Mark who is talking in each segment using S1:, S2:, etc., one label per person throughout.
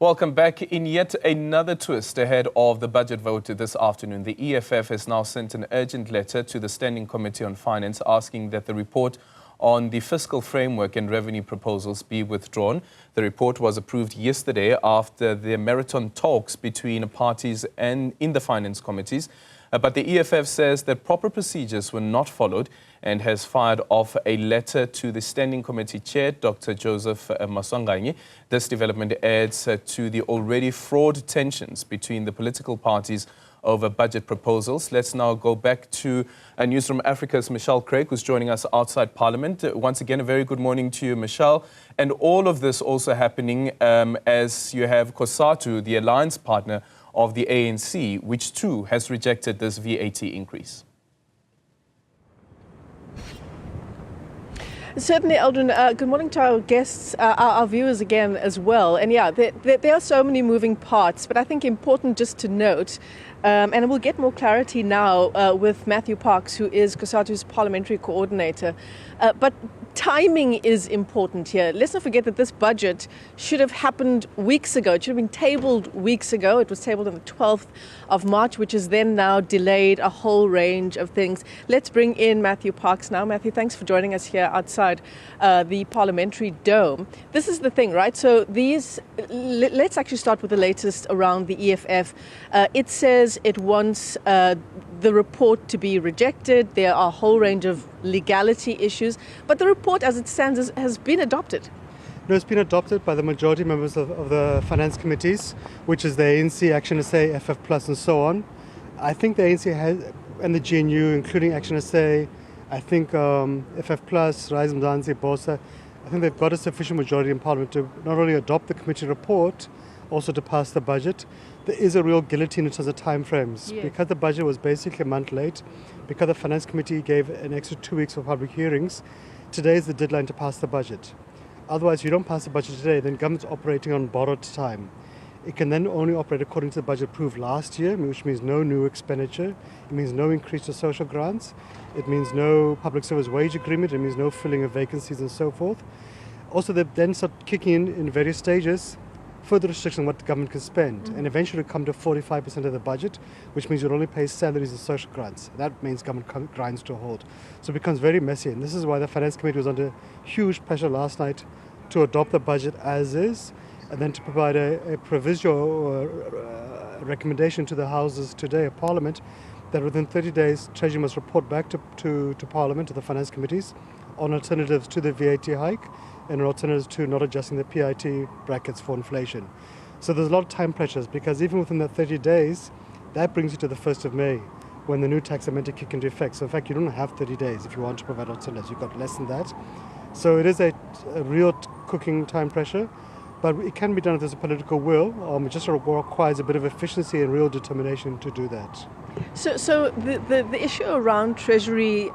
S1: Welcome back. In yet another twist ahead of the budget vote this afternoon, the EFF has now sent an urgent letter to the Standing Committee on Finance asking that the report on the fiscal framework and revenue proposals be withdrawn. The report was approved yesterday after the marathon talks between parties and in the finance committees. But the EFF says that proper procedures were not followed and has fired off a letter to the Standing Committee Chair, Dr. Joseph Maswanganyi. This development adds to the already fraught tensions between the political parties over budget proposals. Let's now go back to Newzroom Africa's Michelle Craig, who's joining us outside Parliament. Once again, a very good morning to you, Michelle. And all of this also happening as you have Cosatu, the alliance partner of the ANC, which too has rejected this VAT increase.
S2: Certainly, Eldrin. Good morning to our guests, our viewers again as well. And yeah, there are so many moving parts, but I think important just to note, and we'll get more clarity now with Matthew Parks, who is Cosatu's parliamentary coordinator. But timing is important here. Let's not forget that this budget should have happened weeks ago. It should have been tabled weeks ago. It was tabled on the 12th of March, which is then now delayed a whole range of things. Let's bring in Matthew Parks now. Matthew, thanks for joining us here outside the Parliamentary Dome. This is the thing, right? So let's actually start with the latest around the EFF. It says it wants the report to be rejected. There are a whole range of legality issues, but the report as it stands has been adopted.
S3: No, it's been adopted by the majority members of the finance committees, which is the ANC, Action SA, FF Plus and so on. I think the ANC has, and the GNU, including Action SA, I think FF Plus, Rise Mzansi, Bosa, I think they've got a sufficient majority in Parliament to not only adopt the committee report, also to pass the budget. There is a real guillotine in terms of timeframes. Yes. Because the budget was basically a month late, because the Finance Committee gave an extra 2 weeks for public hearings, today is the deadline to pass the budget. Otherwise, if you don't pass the budget today, then government's operating on borrowed time. It can then only operate according to the budget approved last year, which means no new expenditure. It means no increase to social grants. It means no public service wage agreement. It means no filling of vacancies and so forth. Also, they then start kicking in various stages further restrictions on what the government can spend, and eventually come to 45% of the budget, which means you'll only pay salaries and social grants. That means government grinds to a halt. So it becomes very messy, and this is why the Finance Committee was under huge pressure last night to adopt the budget as is, and then to provide a provisional recommendation to the Houses today of Parliament that within 30 days Treasury must report back to Parliament, to the Finance Committees, on alternatives to the VAT hike and alternatives to not adjusting the PIT brackets for inflation. So there's a lot of time pressures, because even within the 30 days, that brings you to the 1st of May, when the new tax are meant to kick into effect. So in fact, you don't have 30 days if you want to provide alternatives. You've got less than that. So it is a real cooking time pressure, but it can be done if there's a political will. It just requires a bit of efficiency and real determination to do that.
S2: So the issue around Treasury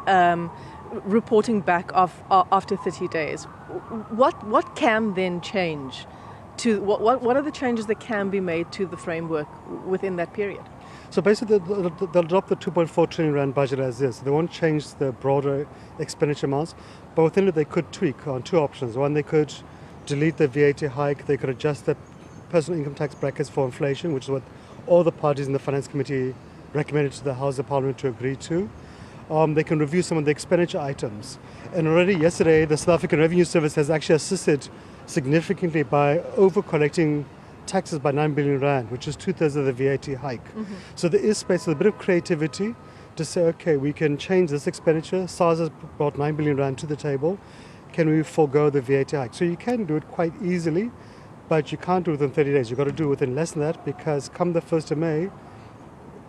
S2: reporting back after 30 days, what can then change? What are the changes that can be made to the framework within that period?
S3: So basically, they'll drop the 2.4 trillion rand budget as is. They won't change the broader expenditure amounts, but within it they could tweak on two options. One, they could delete the VAT hike. They could adjust the personal income tax brackets for inflation, which is what all the parties in the Finance Committee recommended to the House of Parliament to agree to. They can review some of the expenditure items. And already yesterday, the South African Revenue Service has actually assisted significantly by over-collecting taxes by 9 billion rand, which is 2/3 of the VAT hike. So there is space for a bit of creativity to say, okay, we can change this expenditure. SARS has brought 9 billion rand to the table. Can we forego the VAT hike? So you can do it quite easily, but you can't do it within 30 days. You've got to do it within less than that, because come the 1st of May,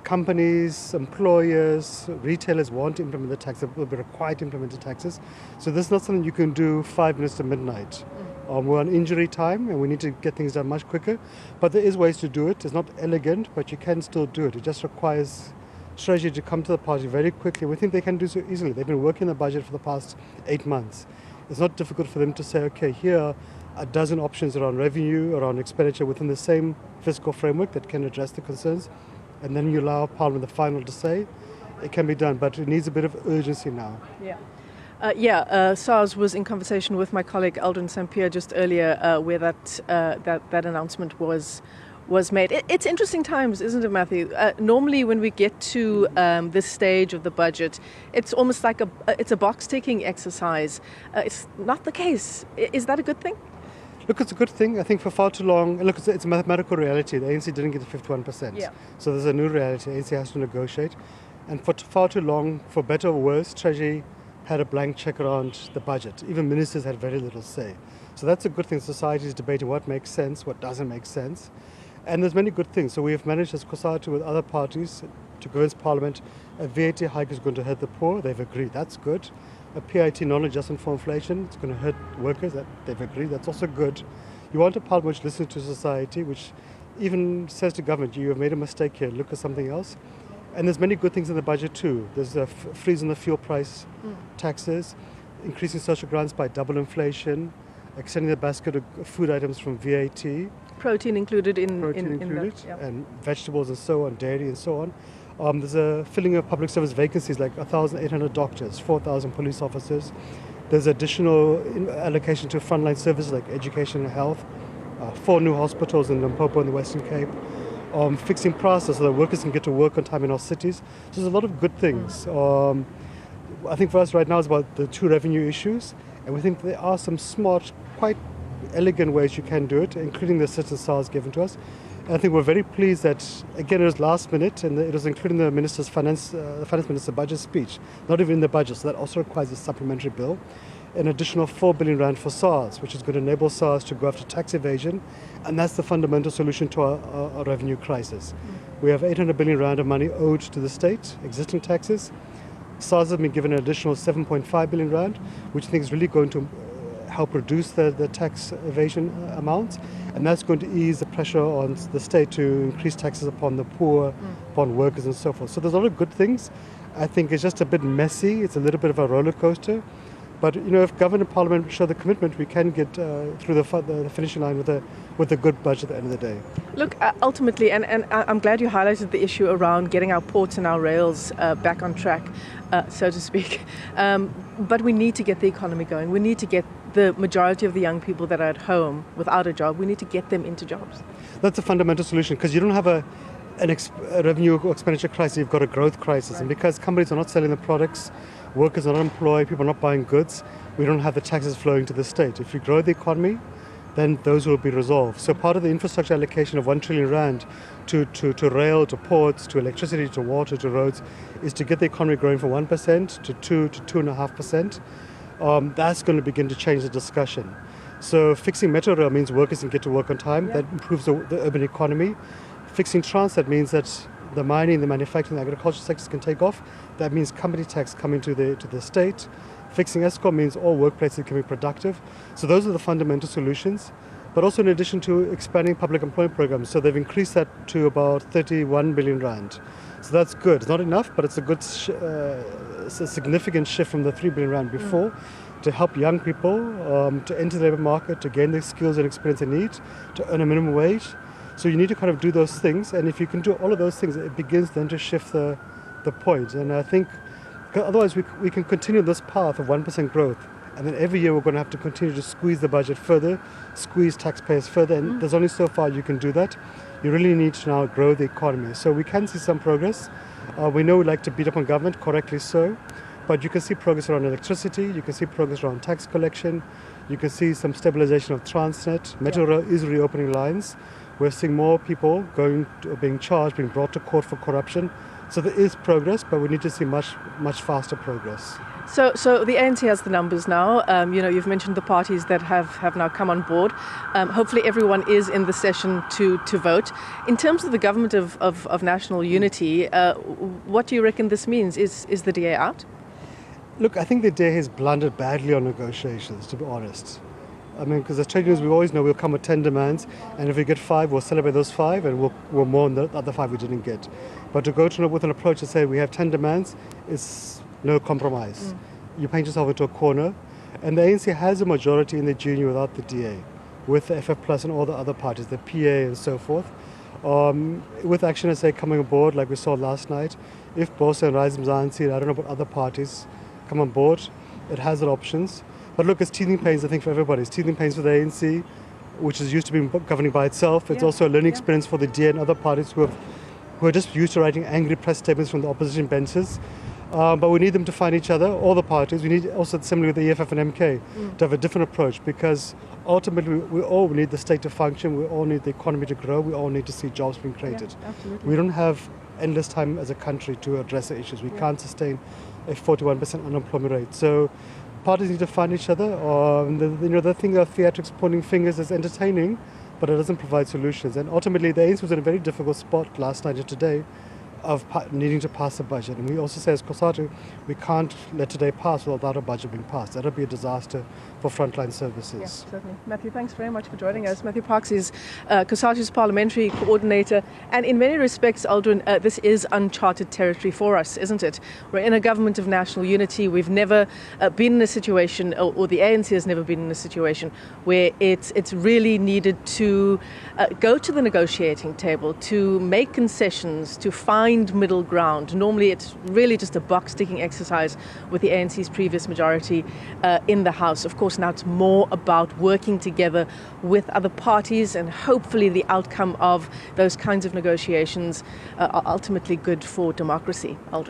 S3: companies, employers, retailers want to implement the tax. They will be required to implement the taxes. So this is not something you can do 5 minutes to midnight. We're on injury time and we need to get things done much quicker. But there is ways to do it. It's not elegant, but you can still do it. It just requires Treasury to come to the party very quickly. We think they can do so easily. They've been working the budget for the past 8 months. It's not difficult for them to say, okay, here are a dozen options around revenue, around expenditure within the same fiscal framework that can address the concerns. And then you allow Parliament the final to say. It can be done, but it needs a bit of urgency now.
S2: Yeah. SARS was in conversation with my colleague Aldrin Sampier just earlier, where that announcement was made. It's interesting times, isn't it, Matthew? Normally, when we get to this stage of the budget, it's almost like it's a box-ticking exercise. It's not the case. Is that a good thing?
S3: Look, it's a good thing. I think for far too long, look, it's a mathematical reality. The ANC didn't get the 51%.
S2: Yeah.
S3: So there's a new reality. The ANC has to negotiate. And for far too long, for better or worse, Treasury had a blank check around the budget. Even ministers had very little say. So that's a good thing. Society is debating what makes sense, what doesn't make sense. And there's many good things. So we have managed as Cosatu with other parties to convince Parliament a VAT hike is going to hurt the poor. They've agreed. That's good. A PIT non-adjustment for inflation, it's going to hurt workers. They've agreed. That's also good. You want a Parliament which listens to society, which even says to government, you have made a mistake here, look at something else. And there's many good things in the budget too. There's a freeze on the fuel price taxes, increasing social grants by double inflation, extending the basket of food items from VAT.
S2: Protein included in
S3: that, yeah. And vegetables and so on, dairy and so on. There's a filling of public service vacancies, like 1,800 doctors, 4,000 police officers. There's additional allocation to frontline services like education and health, 4 new hospitals in Limpopo and the Western Cape, fixing process so that workers can get to work on time in our cities. So there's a lot of good things. I think for us right now it's about the 2 revenue issues, and we think there are some smart, quite elegant ways you can do it, including the assistance SARS given to us. And I think we're very pleased that, again, it was last minute, and it was including the Minister's finance Minister budget speech, not even in the budget, so that also requires a supplementary bill. An additional 4 billion rand for SARS, which is going to enable SARS to go after tax evasion, and that's the fundamental solution to our revenue crisis. We have 800 billion rand of money owed to the state, existing taxes. SARS has been given an additional 7.5 billion rand, which I think is really going to help reduce the tax evasion amounts, and that's going to ease the pressure on the state to increase taxes upon the poor, upon workers and so forth. So there's a lot of good things. I think it's just a bit messy. It's a little bit of a roller coaster. But if government and parliament show the commitment, we can get through the finishing line with a good budget at the end of the day.
S2: Look, ultimately, and I'm glad you highlighted the issue around getting our ports and our rails back on track, so to speak. But we need to get the economy going. We need to get the majority of the young people that are at home without a job, we need to get them into jobs.
S3: That's a fundamental solution, because you don't have a revenue or expenditure crisis, you've got a growth crisis. Right. And because companies are not selling the products, workers are not employed, people are not buying goods, we don't have the taxes flowing to the state. If you grow the economy, then those will be resolved. So part of the infrastructure allocation of 1 trillion rand to rail, to ports, to electricity, to water, to roads, is to get the economy growing from 1% to 2 to 2.5%. That's going to begin to change the discussion. So fixing metro rail means workers can get to work on time. That improves the urban economy. Fixing transit means that the mining, the manufacturing, the agricultural sectors can take off. That means company tax coming to the state. Fixing ESCOM means all workplaces can be productive. So those are the fundamental solutions. But also in addition to expanding public employment programs. So they've increased that to about 31 billion rand. So that's good. It's not enough, but it's a good, it's a significant shift from the 3 billion rand before to help young people to enter the labour market, to gain the skills and experience they need, to earn a minimum wage. So you need to kind of do those things, and if you can do all of those things, it begins then to shift the point. And I think otherwise we can continue this path of 1% growth, and then every year we're going to have to continue to squeeze the budget further, squeeze taxpayers further, and there's only so far you can do that. You really need to now grow the economy. So we can see some progress. We know we like to beat up on government, correctly so, but you can see progress around electricity, you can see progress around tax collection, you can see some stabilization of Transnet, Metro Rail is reopening lines. We're seeing more people being charged, being brought to court for corruption. So there is progress, but we need to see much faster progress.
S2: So the ANC has the numbers now. You've mentioned the parties that have now come on board. Hopefully everyone is in the session to vote. In terms of the government of national unity, what do you reckon this means? Is the DA out?
S3: Look, I think the DA has blundered badly on negotiations, to be honest. I mean, because as trade unions, we always know we'll come with 10 demands, and if we get 5, we'll celebrate those 5, and we'll mourn the other 5 we didn't get. But to go with an approach to say we have 10 demands is no compromise. You paint yourself into a corner, and the ANC has a majority in the GNU without the DA, with the FF Plus and all the other parties, the PA and so forth. With Action SA coming aboard, like we saw last night, if Bosa and Rise Mzansi, I don't know about other parties, come on board, It has its options. But look, it's teething pains, I think, for everybody. It's teething pains for the ANC, which is used to being governing by itself. It's also a learning experience for the DA and other parties who are just used to writing angry press statements from the opposition benches. But we need them to find each other, all the parties. We need also, similarly with the EFF and MK, to have a different approach, because ultimately we all need the state to function, we all need the economy to grow, we all need to see jobs being created.
S2: Yeah, absolutely.
S3: We don't have endless time as a country to address the issues. We can't sustain a 41% unemployment rate. So parties need to find each other. The thing of theatrics pointing fingers is entertaining, but it doesn't provide solutions. And ultimately, the ANC was in a very difficult spot last night and today of needing to pass a budget. And we also say as Cosatu, we can't let today pass without a budget being passed. That would be a disaster for frontline services.
S2: Yeah, certainly. Matthew, thanks very much for joining us. Matthew Parks is Cosatu's parliamentary coordinator. And in many respects, Aldrin, this is uncharted territory for us, isn't it? We're in a government of national unity. We've never been in a situation, or the ANC has never been in a situation, where it's really needed to go to the negotiating table, to make concessions, to find middle ground. Normally, it's really just a box-ticking exercise with the ANC's previous majority in the House. Of course, now it's more about working together with other parties, and hopefully the outcome of those kinds of negotiations are ultimately good for democracy. Aldrin.